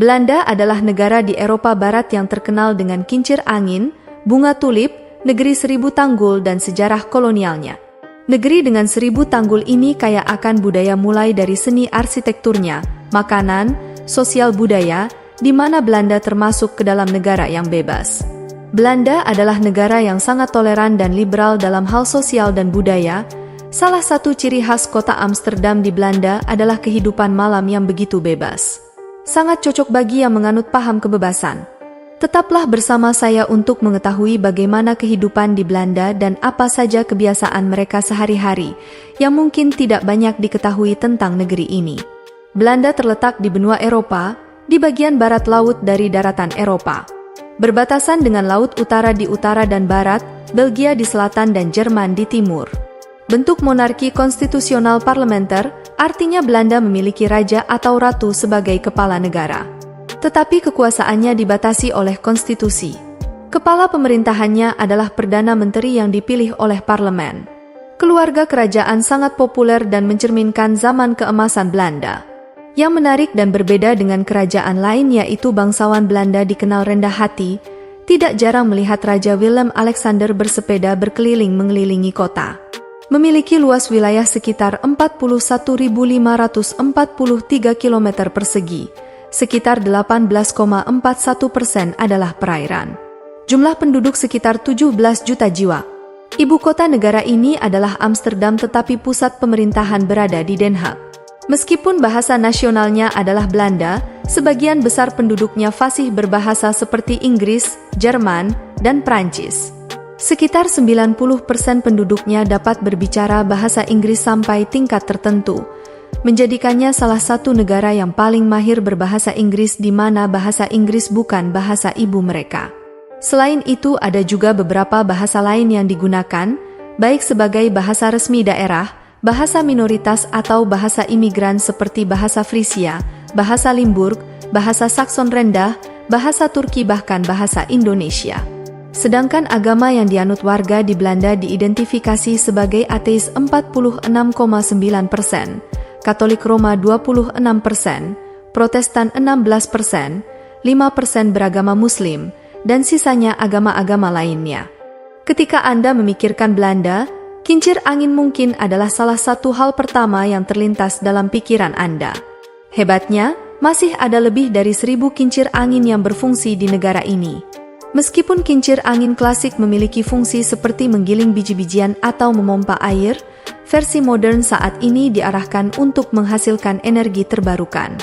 Belanda adalah negara di Eropa Barat yang terkenal dengan kincir angin, bunga tulip, negeri seribu tanggul dan sejarah kolonialnya. Negeri dengan seribu tanggul ini kaya akan budaya mulai dari seni arsitekturnya, makanan, sosial budaya, di mana Belanda termasuk ke dalam negara yang bebas. Belanda adalah negara yang sangat toleran dan liberal dalam hal sosial dan budaya. Salah satu ciri khas kota Amsterdam di Belanda adalah kehidupan malam yang begitu bebas. Sangat cocok bagi yang menganut paham kebebasan. Tetaplah bersama saya untuk mengetahui bagaimana kehidupan di Belanda dan apa saja kebiasaan mereka sehari-hari yang mungkin tidak banyak diketahui tentang negeri ini. Belanda terletak di benua Eropa, di bagian barat laut dari daratan Eropa. Berbatasan dengan Laut Utara di utara dan barat, Belgia di selatan dan Jerman di timur. Bentuk monarki konstitusional parlementer, artinya Belanda memiliki raja atau ratu sebagai kepala negara. Tetapi kekuasaannya dibatasi oleh konstitusi. Kepala pemerintahannya adalah Perdana Menteri yang dipilih oleh parlemen. Keluarga kerajaan sangat populer dan mencerminkan zaman keemasan Belanda. Yang menarik dan berbeda dengan kerajaan lain yaitu bangsawan Belanda dikenal rendah hati, tidak jarang melihat Raja Willem-Alexander bersepeda berkeliling mengelilingi kota. Memiliki luas wilayah sekitar 41.543 km persegi, sekitar 18,41% adalah perairan. Jumlah penduduk sekitar 17 juta jiwa. Ibu kota negara ini adalah Amsterdam tetapi pusat pemerintahan berada di Den Haag. Meskipun bahasa nasionalnya adalah Belanda, sebagian besar penduduknya fasih berbahasa seperti Inggris, Jerman, dan Prancis. Sekitar 90% penduduknya dapat berbicara bahasa Inggris sampai tingkat tertentu, menjadikannya salah satu negara yang paling mahir berbahasa Inggris di mana bahasa Inggris bukan bahasa ibu mereka. Selain itu ada juga beberapa bahasa lain yang digunakan, baik sebagai bahasa resmi daerah, bahasa minoritas atau bahasa imigran seperti bahasa Frisia, bahasa Limburg, bahasa Sakson Rendah, bahasa Turki bahkan bahasa Indonesia. Sedangkan agama yang dianut warga di Belanda diidentifikasi sebagai ateis 46,9%, Katolik Roma 26%, Protestan 16%, 5% beragama Muslim, dan sisanya agama-agama lainnya. Ketika Anda memikirkan Belanda, kincir angin mungkin adalah salah satu hal pertama yang terlintas dalam pikiran Anda. Hebatnya, masih ada lebih dari 1.000 kincir angin yang berfungsi di negara ini. Meskipun kincir angin klasik memiliki fungsi seperti menggiling biji-bijian atau memompa air, versi modern saat ini diarahkan untuk menghasilkan energi terbarukan.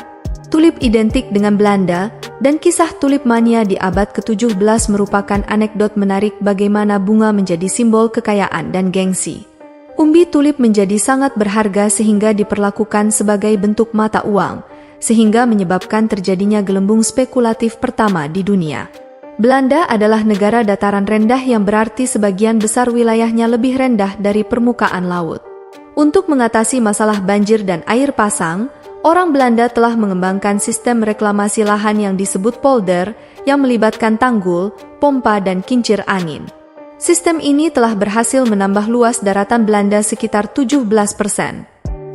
Tulip identik dengan Belanda, dan kisah tulip mania di abad ke-17 merupakan anekdot menarik bagaimana bunga menjadi simbol kekayaan dan gengsi. Umbi tulip menjadi sangat berharga sehingga diperlakukan sebagai bentuk mata uang, sehingga menyebabkan terjadinya gelembung spekulatif pertama di dunia. Belanda adalah negara dataran rendah yang berarti sebagian besar wilayahnya lebih rendah dari permukaan laut. Untuk mengatasi masalah banjir dan air pasang, orang Belanda telah mengembangkan sistem reklamasi lahan yang disebut polder yang melibatkan tanggul, pompa dan kincir angin. Sistem ini telah berhasil menambah luas daratan Belanda sekitar 17%.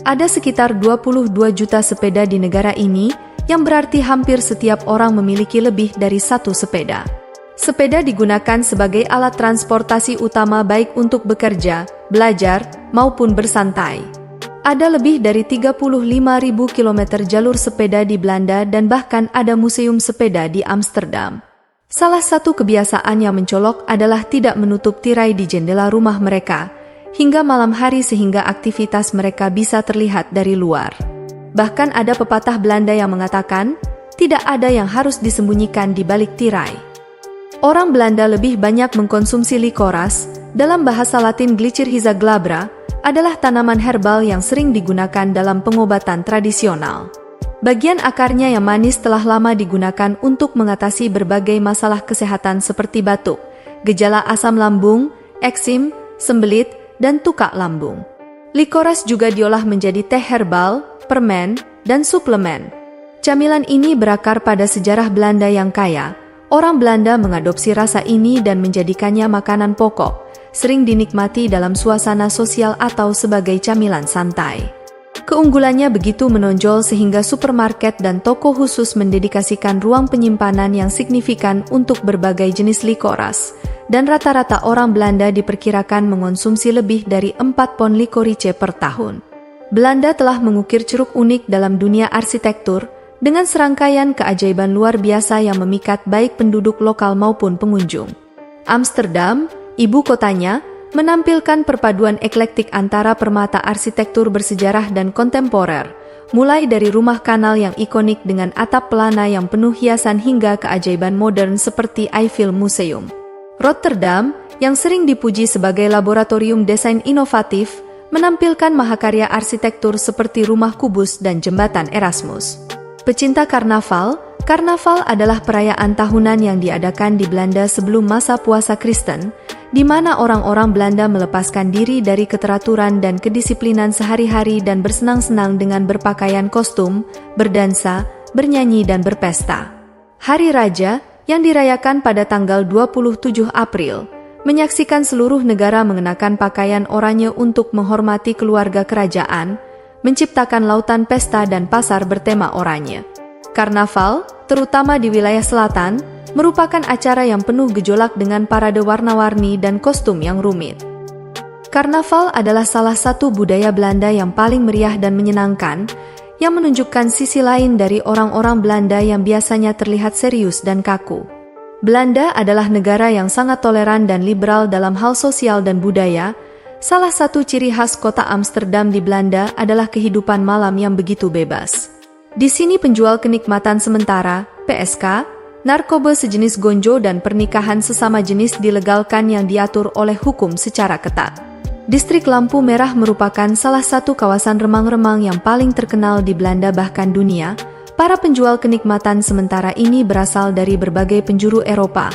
Ada sekitar 22 juta sepeda di negara ini, yang berarti hampir setiap orang memiliki lebih dari satu sepeda. Sepeda digunakan sebagai alat transportasi utama baik untuk bekerja, belajar, maupun bersantai. Ada lebih dari 35.000 km jalur sepeda di Belanda dan bahkan ada museum sepeda di Amsterdam. Salah satu kebiasaan yang mencolok adalah tidak menutup tirai di jendela rumah mereka, hingga malam hari sehingga aktivitas mereka bisa terlihat dari luar. Bahkan ada pepatah Belanda yang mengatakan, tidak ada yang harus disembunyikan di balik tirai. Orang Belanda lebih banyak mengkonsumsi likoras, dalam bahasa Latin Glycyrrhiza glabra, adalah tanaman herbal yang sering digunakan dalam pengobatan tradisional. Bagian akarnya yang manis telah lama digunakan untuk mengatasi berbagai masalah kesehatan seperti batuk, gejala asam lambung, eksim, sembelit, dan tukak lambung. Likoras juga diolah menjadi teh herbal, permen, dan suplemen. Camilan ini berakar pada sejarah Belanda yang kaya. Orang Belanda mengadopsi rasa ini dan menjadikannya makanan pokok, sering dinikmati dalam suasana sosial atau sebagai camilan santai. Keunggulannya begitu menonjol sehingga supermarket dan toko khusus mendedikasikan ruang penyimpanan yang signifikan untuk berbagai jenis likoras, dan rata-rata orang Belanda diperkirakan mengonsumsi lebih dari 4 pon likorice per tahun. Belanda telah mengukir ceruk unik dalam dunia arsitektur, dengan serangkaian keajaiban luar biasa yang memikat baik penduduk lokal maupun pengunjung. Amsterdam, ibu kotanya, menampilkan perpaduan eklektik antara permata arsitektur bersejarah dan kontemporer, mulai dari rumah kanal yang ikonik dengan atap pelana yang penuh hiasan hingga keajaiban modern seperti Eiffel Museum. Rotterdam, yang sering dipuji sebagai laboratorium desain inovatif, menampilkan mahakarya arsitektur seperti rumah kubus dan jembatan Erasmus. Pecinta karnaval, karnaval adalah perayaan tahunan yang diadakan di Belanda sebelum masa puasa Kristen, di mana orang-orang Belanda melepaskan diri dari keteraturan dan kedisiplinan sehari-hari dan bersenang-senang dengan berpakaian kostum, berdansa, bernyanyi dan berpesta. Hari Raja, yang dirayakan pada tanggal 27 April, menyaksikan seluruh negara mengenakan pakaian oranye untuk menghormati keluarga kerajaan, menciptakan lautan pesta dan pasar bertema oranye. Karnaval, terutama di wilayah selatan, merupakan acara yang penuh gejolak dengan parade warna-warni dan kostum yang rumit. Karnaval adalah salah satu budaya Belanda yang paling meriah dan menyenangkan, yang menunjukkan sisi lain dari orang-orang Belanda yang biasanya terlihat serius dan kaku. Belanda adalah negara yang sangat toleran dan liberal dalam hal sosial dan budaya. Salah satu ciri khas kota Amsterdam di Belanda adalah kehidupan malam yang begitu bebas. Di sini penjual kenikmatan sementara, PSK, narkoba sejenis gonjo dan pernikahan sesama jenis dilegalkan yang diatur oleh hukum secara ketat. Distrik Lampu Merah merupakan salah satu kawasan remang-remang yang paling terkenal di Belanda bahkan dunia. Para penjual kenikmatan sementara ini berasal dari berbagai penjuru Eropa,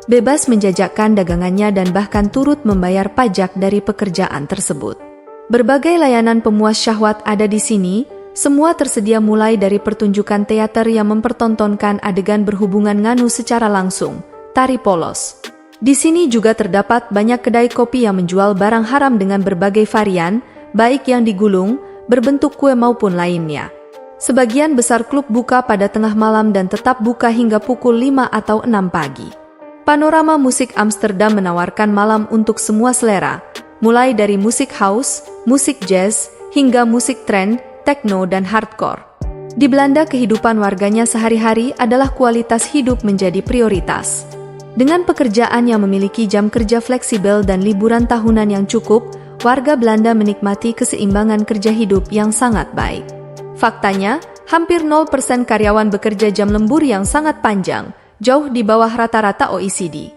bebas menjajakan dagangannya dan bahkan turut membayar pajak dari pekerjaan tersebut. Berbagai layanan pemuas syahwat ada di sini. Semua tersedia mulai dari pertunjukan teater yang mempertontonkan adegan berhubungan nganu secara langsung, tari polos. Di sini juga terdapat banyak kedai kopi yang menjual barang haram dengan berbagai varian, baik yang digulung, berbentuk kue maupun lainnya. Sebagian besar klub buka pada tengah malam dan tetap buka hingga pukul 5 atau 6 pagi. Panorama musik Amsterdam menawarkan malam untuk semua selera, mulai dari musik house, musik jazz, hingga musik trend, tekno dan hardcore. Di Belanda kehidupan warganya sehari-hari adalah kualitas hidup menjadi prioritas. Dengan pekerjaan yang memiliki jam kerja fleksibel dan liburan tahunan yang cukup, warga Belanda menikmati keseimbangan kerja hidup yang sangat baik. Faktanya, hampir 0% karyawan bekerja jam lembur yang sangat panjang, jauh di bawah rata-rata OECD.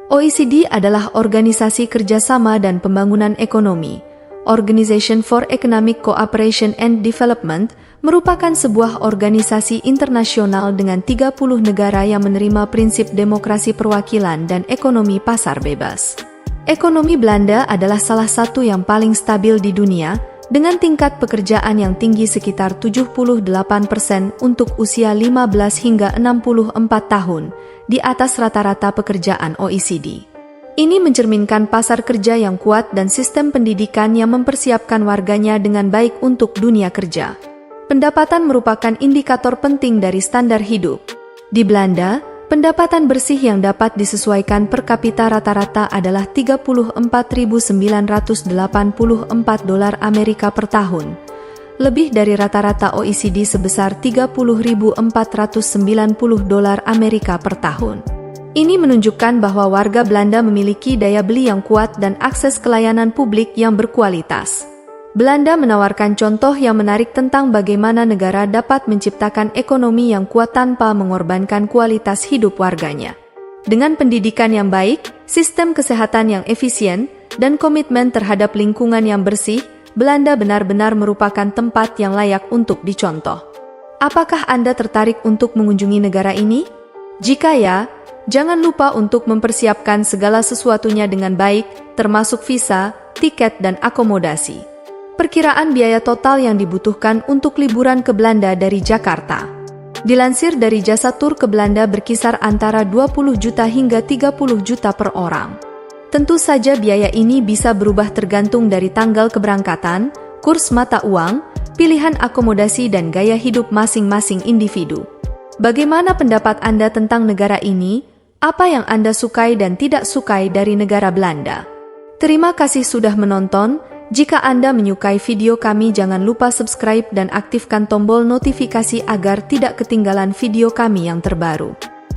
OECD adalah Organisasi Kerjasama dan Pembangunan Ekonomi. Organization for Economic Cooperation and Development merupakan sebuah organisasi internasional dengan 30 negara yang menerima prinsip demokrasi perwakilan dan ekonomi pasar bebas. Ekonomi Belanda adalah salah satu yang paling stabil di dunia, dengan tingkat pekerjaan yang tinggi sekitar 78% untuk usia 15 hingga 64 tahun, di atas rata-rata pekerjaan OECD. Ini mencerminkan pasar kerja yang kuat dan sistem pendidikan yang mempersiapkan warganya dengan baik untuk dunia kerja. Pendapatan merupakan indikator penting dari standar hidup. Di Belanda, pendapatan bersih yang dapat disesuaikan per kapita rata-rata adalah 34.984 dolar Amerika per tahun, lebih dari rata-rata OECD sebesar 30.490 dolar Amerika per tahun. Ini menunjukkan bahwa warga Belanda memiliki daya beli yang kuat dan akses ke layanan publik yang berkualitas. Belanda menawarkan contoh yang menarik tentang bagaimana negara dapat menciptakan ekonomi yang kuat tanpa mengorbankan kualitas hidup warganya. Dengan pendidikan yang baik, sistem kesehatan yang efisien, dan komitmen terhadap lingkungan yang bersih, Belanda benar-benar merupakan tempat yang layak untuk dicontoh. Apakah Anda tertarik untuk mengunjungi negara ini? Jika ya, jangan lupa untuk mempersiapkan segala sesuatunya dengan baik, termasuk visa, tiket, dan akomodasi. Perkiraan biaya total yang dibutuhkan untuk liburan ke Belanda dari Jakarta. Dilansir dari jasa tur ke Belanda berkisar antara 20 juta hingga 30 juta per orang. Tentu saja biaya ini bisa berubah tergantung dari tanggal keberangkatan, kurs mata uang, pilihan akomodasi dan gaya hidup masing-masing individu. Bagaimana pendapat Anda tentang negara ini? Apa yang Anda sukai dan tidak sukai dari negara Belanda? Terima kasih sudah menonton. Jika Anda menyukai video kami, jangan lupa subscribe dan aktifkan tombol notifikasi agar tidak ketinggalan video kami yang terbaru.